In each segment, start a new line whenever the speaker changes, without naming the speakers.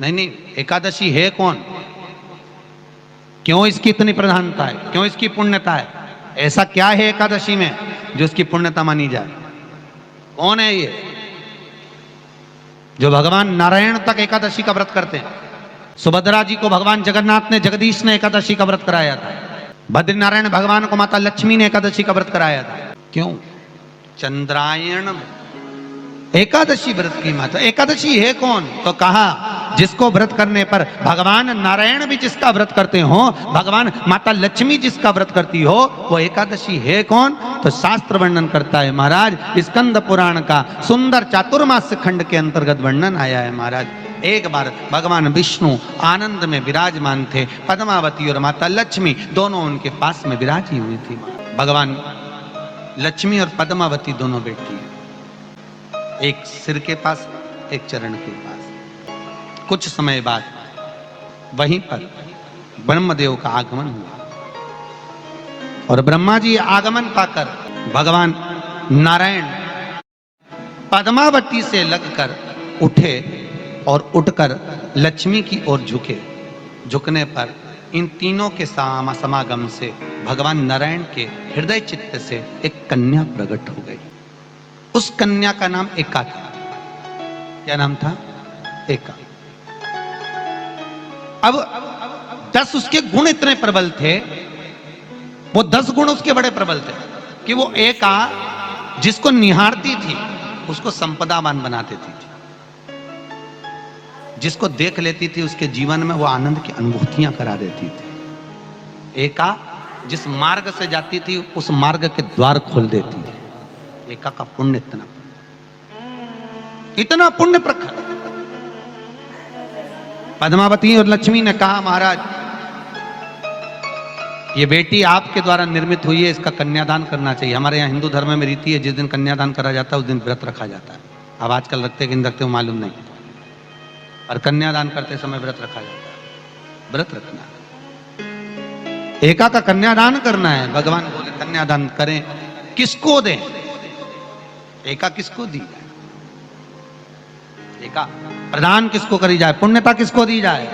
नहीं नहीं, एकादशी है कौन, क्यों इसकी इतनी प्रधानता है, क्यों इसकी पुण्यता है, ऐसा क्या है एकादशी में जो इसकी पुण्यता मानी जाए? कौन है ये जो भगवान नारायण तक एकादशी का व्रत करते हैं? सुभद्रा जी को भगवान जगन्नाथ ने, जगदीश ने एकादशी का व्रत कराया था। बद्रीनारायण भगवान को माता लक्ष्मी ने एकादशी का व्रत कराया था। क्यों? चंद्रायण एकादशी व्रत की माता। एकादशी है कौन? तो कहा जिसको व्रत करने पर भगवान नारायण भी जिसका व्रत करते हो, भगवान माता लक्ष्मी जिसका व्रत करती हो, वो एकादशी है कौन? तो शास्त्र वर्णन करता है महाराज, स्कंद पुराण का सुंदर चातुर्मास्य खंड के अंतर्गत वर्णन आया है महाराज। एक बार भगवान विष्णु आनंद में विराजमान थे, पद्मावती और माता लक्ष्मी दोनों उनके पास में विराजी हुई थी। भगवान लक्ष्मी और पद्मावती दोनों बैठी, एक सिर के पास, एक चरण के पास। कुछ समय बाद वहीं पर ब्रह्मदेव का आगमन हुआ और ब्रह्मा जी आगमन पाकर भगवान नारायण पद्मावती से लगकर उठे और उठकर लक्ष्मी की ओर झुके। झुकने पर इन तीनों के समागम से भगवान नारायण के हृदय चित्त से एक कन्या प्रकट हो गई। उस कन्या का नाम एका था। क्या नाम था? एका। अब 10 उसके गुण इतने प्रबल थे, वो 10 गुण उसके बड़े प्रबल थे कि वो एका जिसको निहारती थी उसको संपदावान बना देती थी, जिसको देख लेती थी उसके जीवन में वो आनंद की अनुभूतियां करा देती थी। एका जिस मार्ग से जाती थी उस मार्ग के द्वार खोल देती थी। एका का पुण्य इतना पुण्य प्रखर। पद्मावती और लक्ष्मी ने कहा महाराज ये बेटी आपके द्वारा निर्मित हुई है, इसका कन्यादान करना चाहिए। हमारे यहाँ हिंदू धर्म में रीति है, जिस दिन कन्यादान करा जाता है उस दिन व्रत रखा जाता है। अब आजकल रखते कि नहीं रखते मालूम नहीं, और कन्यादान करते समय व्रत रखा जाता है। व्रत रखना, एका का कन्यादान करना है। भगवान बोले कन्यादान करें, किसको दें? एका किसको दी जाए? एका प्रदान किसको करी जाए? पुण्यता किसको दी जाए?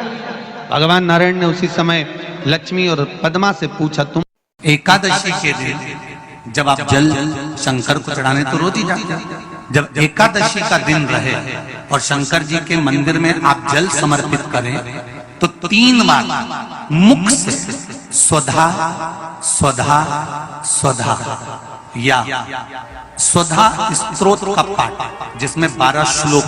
भगवान नारायण ने उसी समय लक्ष्मी और पद्मा से पूछा, तुम एकादशी के दिन जब आप जल शंकर को चढ़ाने तो रोज ही जाते, जब एकादशी का दिन रहे और शंकर जी के मंदिर में आप जल समर्पित करें तो 3 बार मुख से स्वधा स्वधा स्वधा या स्वधा स्तोत्र का पाठ, जिसमें 12 श्लोक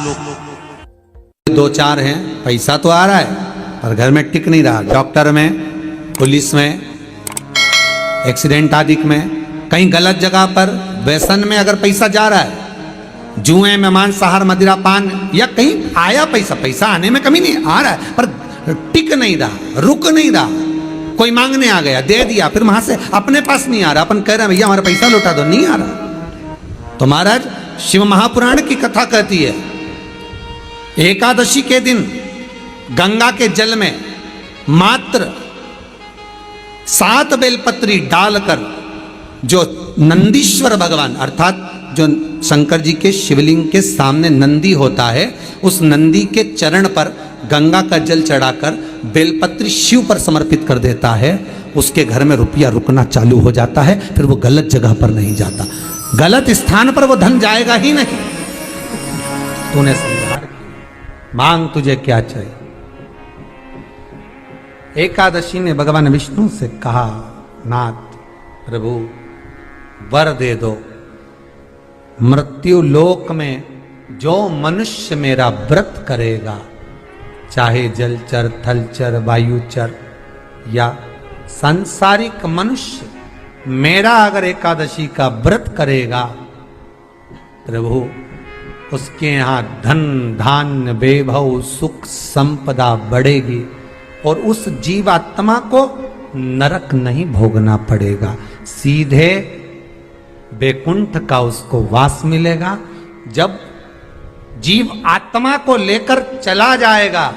2-4 हैं। पैसा तो आ रहा है पर घर में टिक नहीं रहा। डॉक्टर में, पुलिस में, एक्सीडेंट आदि में, कहीं गलत जगह पर व्यसन में अगर पैसा जा रहा है, जुए में, मांसाहार, मदिरा पान, या कहीं आया पैसा, पैसा आने में कमी नहीं, आ रहा है पर टिक नहीं रहा, रुक नहीं रहा। कोई मांगने आ गया, दे दिया, फिर वहां से अपने पास नहीं आ रहा, अपन कह रहे हैं भैया हमारा पैसा लौटा दो, नहीं आ रहा। तो महाराज शिव महापुराण की कथा कहती है एकादशी के दिन गंगा के जल में मात्र 7 बेलपत्री डालकर जो नंदीश्वर भगवान अर्थात जो शंकर जी के शिवलिंग के सामने नंदी होता है, उस नंदी के चरण पर गंगा का जल चढ़ाकर बेलपत्री शिव पर समर्पित कर देता है, उसके घर में रुपया रुकना चालू हो जाता है। फिर वो गलत जगह पर नहीं जाता, गलत स्थान पर वो धन जाएगा ही नहीं। तूने समझा, मांग तुझे क्या चाहिए। एकादशी ने भगवान विष्णु से कहा, नाथ प्रभु वर दे दो, मृत्यु लोक में जो मनुष्य मेरा व्रत करेगा, चाहे जलचर, थलचर, वायुचर या सांसारिक मनुष्य, मेरा अगर एकादशी का व्रत करेगा, प्रभु उसके यहाँ धन धान्य वैभव सुख संपदा बढ़ेगी और उस जीवात्मा को नरक नहीं भोगना पड़ेगा, सीधे वैकुंठ का उसको वास मिलेगा। जब जीव आत्मा को लेकर चला जाएगा,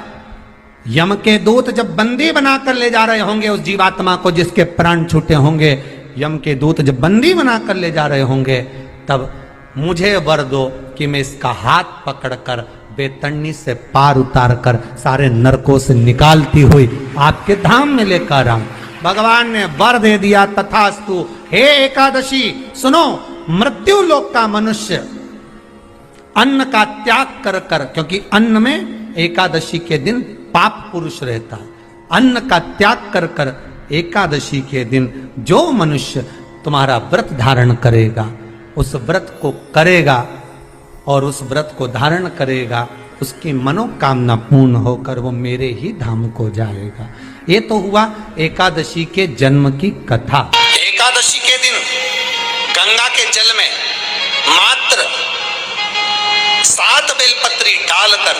यम के दूत जब बंदी बनाकर ले जा रहे होंगे उस जीवात्मा को, जिसके प्राण छूटे होंगे, यम के दूत जब बंदी बनाकर ले जा रहे होंगे, तब मुझे वर दो कि मैं इसका हाथ पकड़कर बेतरनी से पार उतार कर सारे नरकों से निकालती हुई आपके धाम में लेकर आऊं। भगवान ने वर दे दिया, तथास्तु। हे एकादशी सुनो, मृत्यु लोक का मनुष्य अन्न का त्याग कर कर, क्योंकि अन्न में एकादशी के दिन पाप पुरुष रहता है, अन्न का त्याग कर कर एकादशी के दिन जो मनुष्य तुम्हारा व्रत धारण करेगा, उस व्रत को करेगा और उस व्रत को धारण करेगा, उसकी मनोकामना पूर्ण होकर वो मेरे ही धाम को जाएगा। ये तो हुआ एकादशी के जन्म की कथा।
एकादशी के दिन गंगा के जल में मात्र 7 बेलपत्री डालकर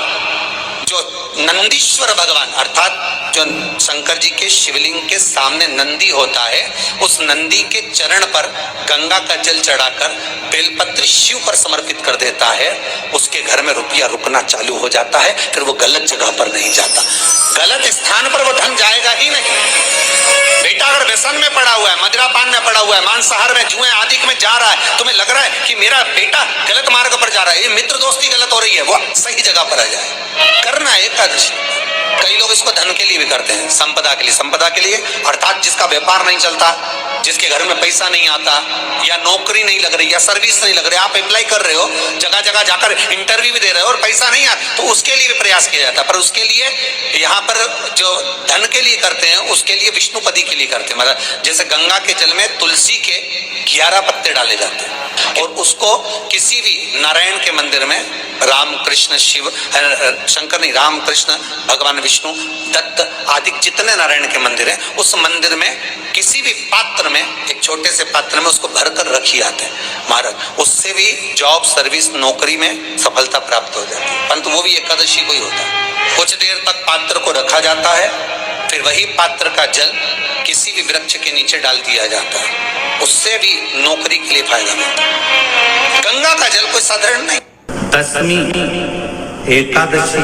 जो नंदीश्वर भगवान अर्थात जो शंकर जी के शिवलिंग के सामने नंदी होता है, उस नंदी के चरण पर गंगा का जल चढ़ाकर बेलपत्री शिव पर समर्पित कर देता है, उसके घर में रुपया रुकना चालू हो जाता है। फिर वो गलत जगह पर नहीं जाता, गलत स्थान पर वो धन जाएगा ही नहीं। बेटा अगर व्यसन में पड़ा हुआ है, मदिरा पान में पड़ा हुआ है, मांसाहार में, जुए आदि में जा रहा है, तुम्हें लग रहा है कि मेरा बेटा गलत मार्ग पर जा रहा है, ये मित्र दोस्ती गलत हो रही है, वो सही जगह पर आ जाए। करना है एकादशी। कई लोग इसको धन के लिए भी करते हैं, संपदा के लिए। संपदा के लिए अर्थात जिसका व्यापार नहीं चलता, जिसके घर में पैसा नहीं आता, या नौकरी नहीं लग रही, या सर्विस नहीं लग रही, आप अप्लाई कर रहे हो, जगह जगह जाकर इंटरव्यू भी दे रहे हो और पैसा नहीं आता, तो उसके लिए भी प्रयास किया जाता है। पर उसके लिए यहाँ पर जो धन के लिए करते हैं, उसके लिए विष्णुपदी के लिए करते हैं। मतलब जैसे गंगा के जल में तुलसी के 11 पत्ते डाले जाते हैं और उसको किसी भी नारायण के मंदिर में, राम कृष्ण शिव शंकर नहीं, राम कृष्ण भगवान विष्णु दत्त आदि जितने नारायण के मंदिर हैं, उस मंदिर में किसी भी पात्र में, एक छोटे से पात्र में उसको भरकर रखी आते हैं महाराज। उससे भी जॉब सर्विस नौकरी में सफलता प्राप्त हो जाती है, परंतु वो भी एकादशी को ही होता है। कुछ देर तक पात्र को रखा जाता है, फिर वही पात्र का जल किसी भी वृक्ष के नीचे डाल दिया जाता है, उससे भी नौकरी के लिए फायदा मिलता है। गंगा का जल कोई साधारण नहीं।
दशमी, एकादशी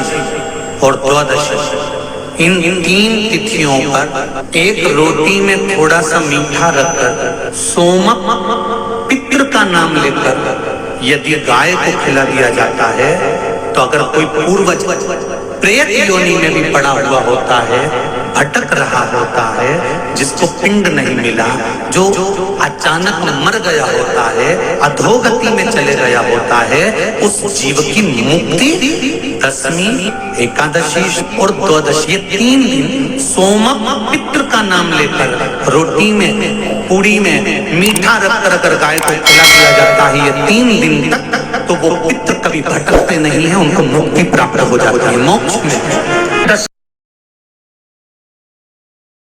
और द्वादशी, इन 3 तिथियों पर एक रोटी में थोड़ा सा मीठा रखकर सोमक पितृ का नाम लेकर यदि गाय को खिला दिया जाता है, तो अगर कोई पूर्वज प्रेत योनि में भी पड़ा हुआ होता है, भटक रहा होता है, जिसको पिंड नहीं मिला, जो अचानक मर गया होता है, अधोगति में चले गया होता है, उस जीव की मुक्ति दशमी, एकादशी और द्वादशी, 3 दिन सोमक पितृ का नाम लेकर रोटी में, पूड़ी में मीठा रखकर अगर गाय को खिला दिया जाता है ये 3 दिन तक, तो वो पितृ कभी भटकते नहीं है, उनको मुक्ति प्राप्त हो जाती है, मोक्ष में।